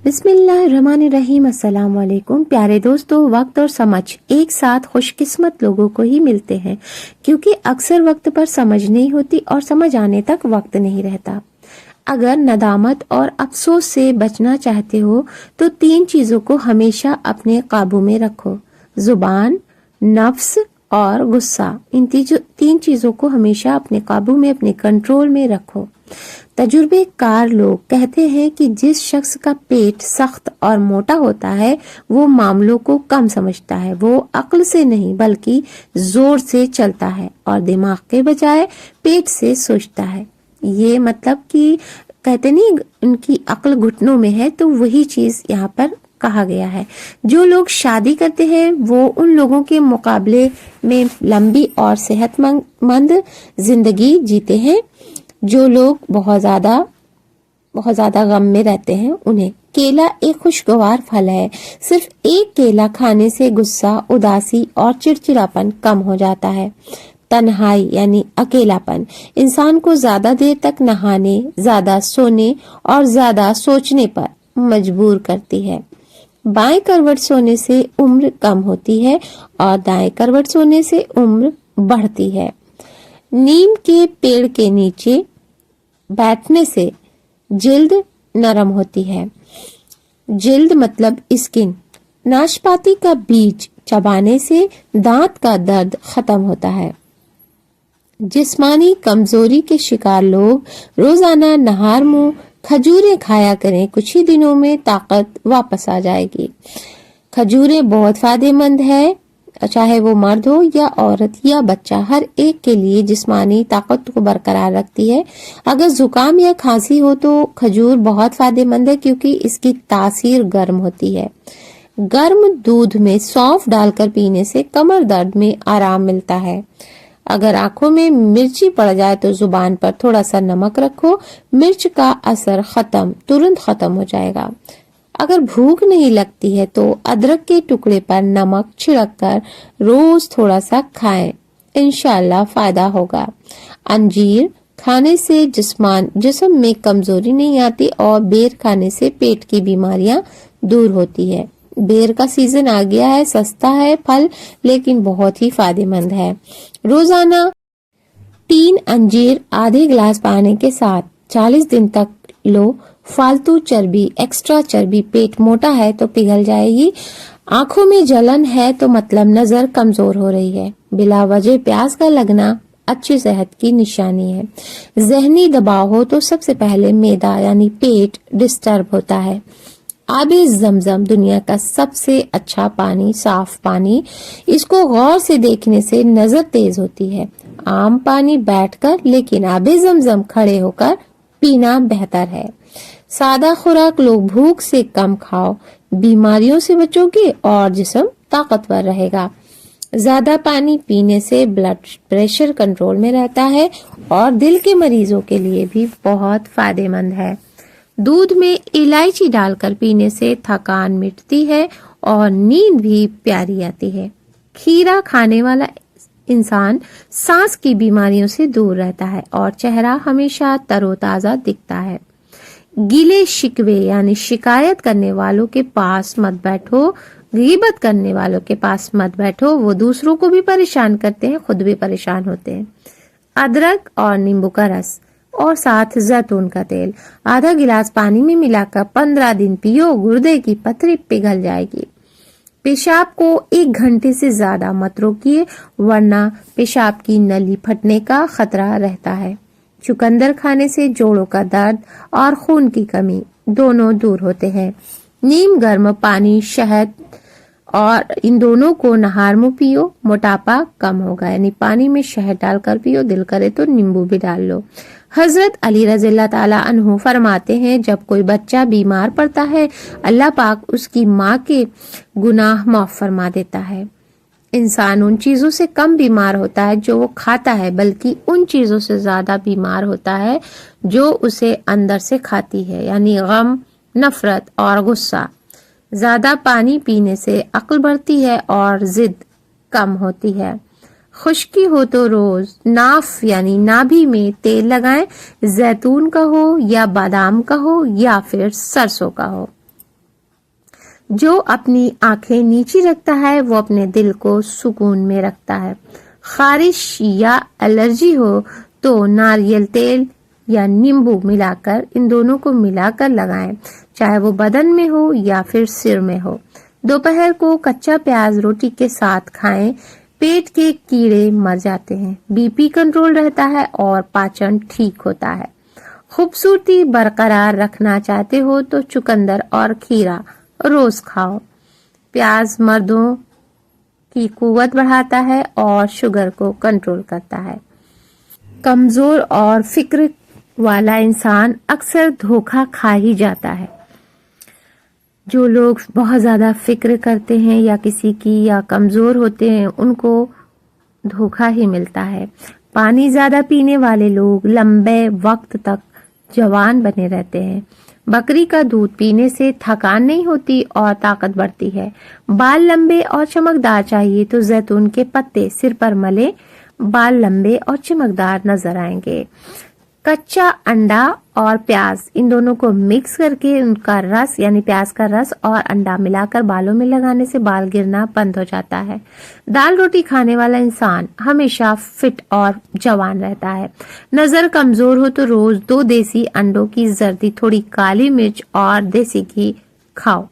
بسم اللہ الرحمن الرحیم۔ السلام علیکم پیارے دوستو، وقت اور سمجھ ایک ساتھ خوش قسمت لوگوں کو ہی ملتے ہیں، کیونکہ اکثر وقت پر سمجھ نہیں ہوتی اور سمجھ آنے تک وقت نہیں رہتا۔ اگر ندامت اور افسوس سے بچنا چاہتے ہو تو 3 چیزوں کو ہمیشہ اپنے قابو میں رکھو: زبان، نفس اور غصہ۔ ان 3 چیزوں کو ہمیشہ اپنے قابو میں، اپنے کنٹرول میں رکھو۔ تجربے کار لوگ کہتے ہیں کہ جس شخص کا پیٹ سخت اور موٹا ہوتا ہے وہ معاملوں کو کم سمجھتا ہے، وہ عقل سے نہیں بلکہ زور سے چلتا ہے اور دماغ کے بجائے پیٹ سے سوچتا ہے۔ یہ مطلب کہ کہتے نہیں ان کی عقل گھٹنوں میں ہے، تو وہی چیز یہاں پر کہا گیا ہے۔ جو لوگ شادی کرتے ہیں وہ ان لوگوں کے مقابلے میں لمبی اور صحت مند زندگی جیتے ہیں۔ جو لوگ بہت زیادہ غم میں رہتے ہیں انہیں کیلا ایک خوشگوار پھل ہے۔ صرف ایک کیلا کھانے سے غصہ، اداسی اور چڑچڑاپن کم ہو جاتا ہے۔ تنہائی یعنی اکیلا پن انسان کو زیادہ دیر تک نہانے، زیادہ سونے اور زیادہ سوچنے پر مجبور کرتی ہے۔ بائیں کروٹ سونے سے عمر کم ہوتی ہے اور دائیں کروٹ سونے سے عمر بڑھتی ہے۔ نیم کے پیڑ کے نیچے بیٹھنے سے جلد نرم ہوتی ہے۔ جلد مطلب اسکن۔ ناشپاتی کا بیج چبانے سے دانت کا درد ختم ہوتا ہے۔ جسمانی کمزوری کے شکار لوگ روزانہ نہار منہ کھجوریں کھایا کریں، کچھ ہی دنوں میں طاقت واپس آ جائے گی۔ کھجوریں بہت فائدہ مند ہے، چاہے وہ مرد ہو یا عورت یا بچہ، ہر ایک کے لیے جسمانی طاقت کو برقرار رکھتی ہے۔ اگر زکام یا کھانسی ہو تو کھجور بہت فائدہ مند ہے، کیونکہ اس کی تاثیر گرم ہوتی ہے۔ گرم دودھ میں سونف ڈال کر پینے سے کمر درد میں آرام ملتا ہے۔ اگر آنکھوں میں مرچی پڑ جائے تو زبان پر تھوڑا سا نمک رکھو، مرچ کا اثر ترنت ختم ہو جائے گا۔ اگر بھوک نہیں لگتی ہے تو ادرک کے ٹکڑے پر نمک چھڑک کر روز تھوڑا سا کھائیں، انشاءاللہ فائدہ ہوگا۔ انجیر کھانے سے جسم میں کمزوری نہیں آتی اور بیر کھانے سے پیٹ کی بیماریاں دور ہوتی ہے۔ بیر کا سیزن آ گیا ہے، سستا ہے پھل لیکن بہت ہی فائدہ مند ہے۔ روزانہ 3 انجیر آدھے گلاس پانی کے ساتھ 40 دن تک لو۔ فالتو چربی، ایکسٹرا چربی پیٹ موٹا ہے تو پگھل جائے گی۔ آنکھوں میں جلن ہے تو مطلب نظر کمزور ہو رہی ہے۔ بلا وجہ پیاس کا لگنا اچھی صحت کی نشانی ہے۔ ذہنی دباؤ ہو تو سب سے پہلے معدہ یعنی پیٹ ڈسٹرب ہوتا ہے۔ آب زمزم دنیا کا سب سے اچھا پانی، صاف پانی، اس کو غور سے دیکھنے سے نظر تیز ہوتی ہے۔ عام پانی بیٹھ کر لیکن آب زمزم کھڑے ہو کر پینا بہتر ہے۔ سادہ خوراک لو، بھوک سے کم کھاؤ، بیماریوں سے بچو گے اور جسم طاقتور رہے گا۔ زیادہ پانی پینے سے بلڈ پریشر کنٹرول میں رہتا ہے اور دل کے مریضوں کے لیے بھی بہت فائدہ مند ہے۔ دودھ میں الائچی ڈال کر پینے سے تھکان مٹتی ہے اور نیند بھی پیاری آتی ہے۔ کھیرا کھانے والا انسان سانس کی بیماریوں سے دور رہتا ہے اور چہرہ ہمیشہ تر و تازہ دکھتا ہے۔ گیلے شکوے یعنی شکایت کرنے والوں کے پاس مت بیٹھو، غیبت کرنے والوں کے پاس مت بیٹھو، وہ دوسروں کو بھی پریشان کرتے ہیں، خود بھی پریشان ہوتے ہیں۔ ادرک اور نیمبو کا رس اور ساتھ زیتون کا تیل آدھا گلاس پانی میں ملا کر 15 دن پیو، گردے کی پتھری پگھل جائے گی۔ پیشاب کو 1 گھنٹے سے زیادہ مت روکیے ورنہ پیشاب کی نلی پھٹنے کا خطرہ رہتا ہے۔ چقندر کھانے سے جوڑوں کا درد اور خون کی کمی دونوں دور ہوتے ہیں۔ نیم گرم پانی، شہد اور ان دونوں کو نہار منہ پیو، موٹاپا کم ہوگا۔ یعنی پانی میں شہد ڈال کر پیو، دل کرے تو نیمبو بھی ڈال لو۔ حضرت علی رضی اللہ تعالی عنہ فرماتے ہیں جب کوئی بچہ بیمار پڑتا ہے اللہ پاک اس کی ماں کے گناہ معاف فرما دیتا ہے۔ انسان ان چیزوں سے کم بیمار ہوتا ہے جو وہ کھاتا ہے، بلکہ ان چیزوں سے زیادہ بیمار ہوتا ہے جو اسے اندر سے کھاتی ہے، یعنی غم، نفرت اور غصہ۔ زیادہ پانی پینے سے عقل بڑھتی ہے اور ضد کم ہوتی ہے۔ خشکی ہو تو روز ناف یعنی نابھی میں تیل لگائیں، زیتون کا ہو یا بادام کا ہو یا پھر سرسوں کا ہو۔ جو اپنی آنکھیں نیچی رکھتا ہے وہ اپنے دل کو سکون میں رکھتا ہے۔ خارش یا الرجی ہو تو ناریل تیل یا نیمبو ملا کر ان دونوں کو ملا کر لگائیں، چاہے وہ بدن میں ہو یا پھر سر میں ہو۔ دوپہر کو کچا پیاز روٹی کے ساتھ کھائیں، پیٹ کے کیڑے مر جاتے ہیں، بی پی کنٹرول رہتا ہے اور پاچن ٹھیک ہوتا ہے۔ خوبصورتی برقرار رکھنا چاہتے ہو تو چقندر اور کھیرا روز کھاؤ۔ پیاز مردوں کی قوت بڑھاتا ہے اور شوگر کو کنٹرول کرتا ہے۔ کمزور اور فکر والا انسان اکثر دھوکہ کھا ہی جاتا ہے۔ جو لوگ بہت زیادہ فکر کرتے ہیں یا کسی کی یا کمزور ہوتے ہیں ان کو دھوکہ ہی ملتا ہے۔ پانی زیادہ پینے والے لوگ لمبے وقت تک جوان بنے رہتے ہیں۔ بکری کا دودھ پینے سے تھکان نہیں ہوتی اور طاقت بڑھتی ہے۔ بال لمبے اور چمکدار چاہیے تو زیتون کے پتے سر پر ملے، بال لمبے اور چمکدار نظر آئیں گے۔ کچا انڈا اور پیاز ان دونوں کو مکس کر کے ان کا رس یعنی پیاز کا رس اور انڈا ملا کر بالوں میں لگانے سے بال گرنا بند ہو جاتا ہے۔ دال روٹی کھانے والا انسان ہمیشہ فٹ اور جوان رہتا ہے۔ نظر کمزور ہو تو روز 2 دیسی انڈوں کی زردی، تھوڑی کالی مرچ اور دیسی گھی کھاؤ۔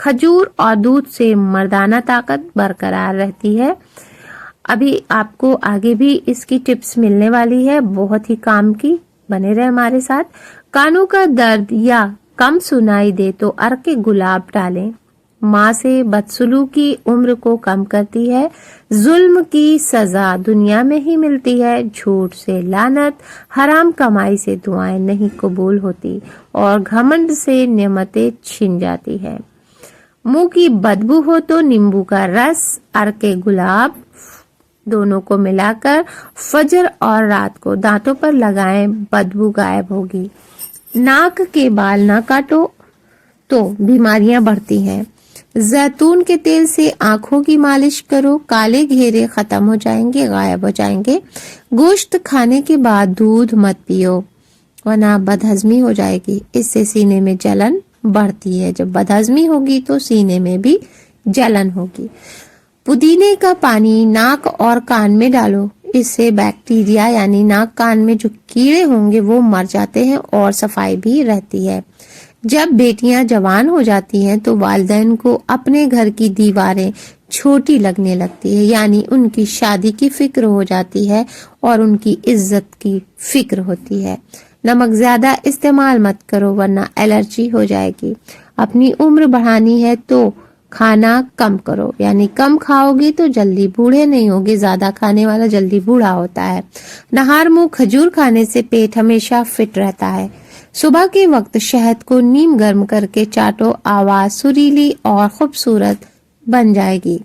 کھجور اور دودھ سے مردانہ طاقت برقرار رہتی ہے۔ ابھی آپ کو آگے بھی اس کی ٹپس ملنے والی ہے، بہت ہی کام کی، بنے رہے ہمارے ساتھ۔ کانوں کا درد یا کم سنائی دے تو عرق گلاب ڈالیں۔ ماں سے بدسلوکی عمر کو کم کرتی ہے۔ ظلم کی سزا دنیا میں ہی ملتی ہے۔ جھوٹ سے لعنت، حرام کمائی سے دعائیں نہیں قبول ہوتی اور گھمنڈ سے نعمتیں چھن جاتی ہے۔ منہ کی بدبو ہو تو نیمبو کا رس، عرق گلاب دونوں کو ملا کر فجر اور رات کو دانتوں پر لگائیں، بدبو غائب ہوگی۔ ناک کے بال نہ کاٹو تو بیماریاں بڑھتی ہیں۔ زیتون کے تیل سے آنکھوں کی مالش کرو، کالے گھیرے ختم ہو جائیں گے، غائب ہو جائیں گے۔ گوشت کھانے کے بعد دودھ مت پیو ورنہ بدہضمی ہو جائے گی، اس سے سینے میں جلن بڑھتی ہے۔ جب بدہضمی ہوگی تو سینے میں بھی جلن ہوگی۔ پودینے کا پانی ناک اور کان میں ڈالو، اس سے بیکٹیریا یعنی ناک کان میں جو کیڑے ہوں گے وہ مر جاتے ہیں اور صفائی بھی رہتی ہے۔ جب بیٹیاں جوان ہو جاتی ہیں تو والدین کو اپنے گھر کی دیواریں چھوٹی لگنے لگتی ہے، یعنی ان کی شادی کی فکر ہو جاتی ہے اور ان کی عزت کی فکر ہوتی ہے۔ نمک زیادہ استعمال مت کرو ورنہ الرجی ہو جائے گی۔ اپنی عمر بڑھانی ہے تو کھانا کم کرو، یعنی کم کھاؤ گے تو جلدی بوڑھے نہیں ہوگے، زیادہ کھانے والا جلدی بوڑھا ہوتا ہے۔ نہار منہ کھجور کھانے سے پیٹ ہمیشہ فٹ رہتا ہے۔ صبح کے وقت شہد کو نیم گرم کر کے چاٹو، آواز سریلی اور خوبصورت بن جائے گی۔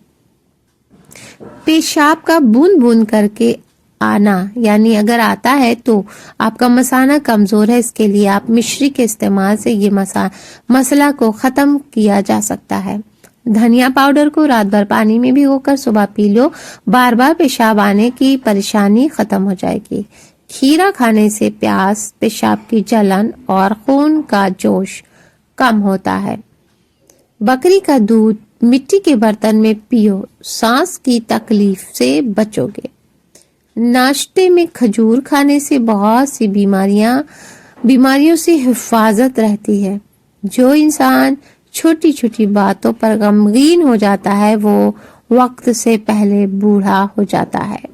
پیشاب کا بوند بوند کر کے آنا، یعنی اگر آتا ہے تو آپ کا مثانہ کمزور ہے، اس کے لیے آپ مشری کے استعمال سے یہ مسئلہ کو ختم کیا جا سکتا ہے۔ دھنیا پاؤڈر کو رات بھر پانی میں بھگو کر صبح پی لو، بار بار پیشاب آنے کی پریشانی ختم ہو جائے گی۔ کھیرا کھانے سے پیاس، پیشاب کی جلن اور خون کا جوش کم ہوتا ہے۔ بکری کا دودھ مٹی کے برتن میں پیو، سانس کی تکلیف سے بچو گے۔ ناشتے میں کھجور کھانے سے بہت سی بیماریوں سے حفاظت رہتی ہے۔ جو انسان چھوٹی چھوٹی باتوں پر غمگین ہو جاتا ہے وہ وقت سے پہلے بوڑھا ہو جاتا ہے۔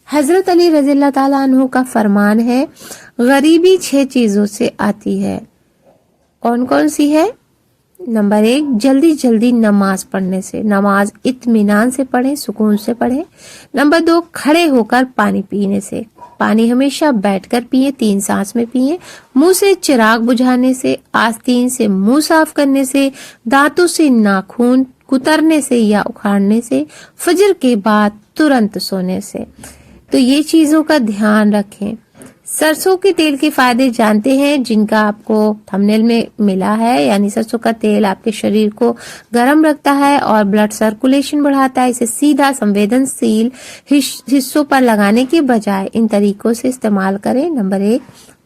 حضرت علی رضی اللہ تعالیٰ عنہ کا فرمان ہے، غریبی 6 چیزوں سے آتی ہے۔ کون کون سی ہے؟ نمبر 1، جلدی جلدی نماز پڑھنے سے، نماز اطمینان سے پڑھیں، سکون سے پڑھیں۔ نمبر 2، کھڑے ہو کر پانی پینے سے، پانی ہمیشہ بیٹھ کر پیئیں، 3 سانس میں پیئیں۔ منہ سے چراغ بجھانے سے، آستین سے منہ صاف کرنے سے، دانتوں سے ناخن کترنے سے یا اکھاڑنے سے، فجر کے بعد ترنت سونے سے۔ تو یہ چیزوں کا دھیان رکھیں۔ سرسوں کے تیل کے فائدے جانتے ہیں جن کا آپ کو تھمبنیل میں ملا ہے، یعنی سرسوں کا تیل آپ کے شریر کو گرم رکھتا ہے اور بلڈ سرکولیشن بڑھاتا ہے۔ اسے سیدھا سنویدنشیل حصوں پر لگانے کے بجائے ان طریقوں سے استعمال کریں۔ نمبر 1،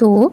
2,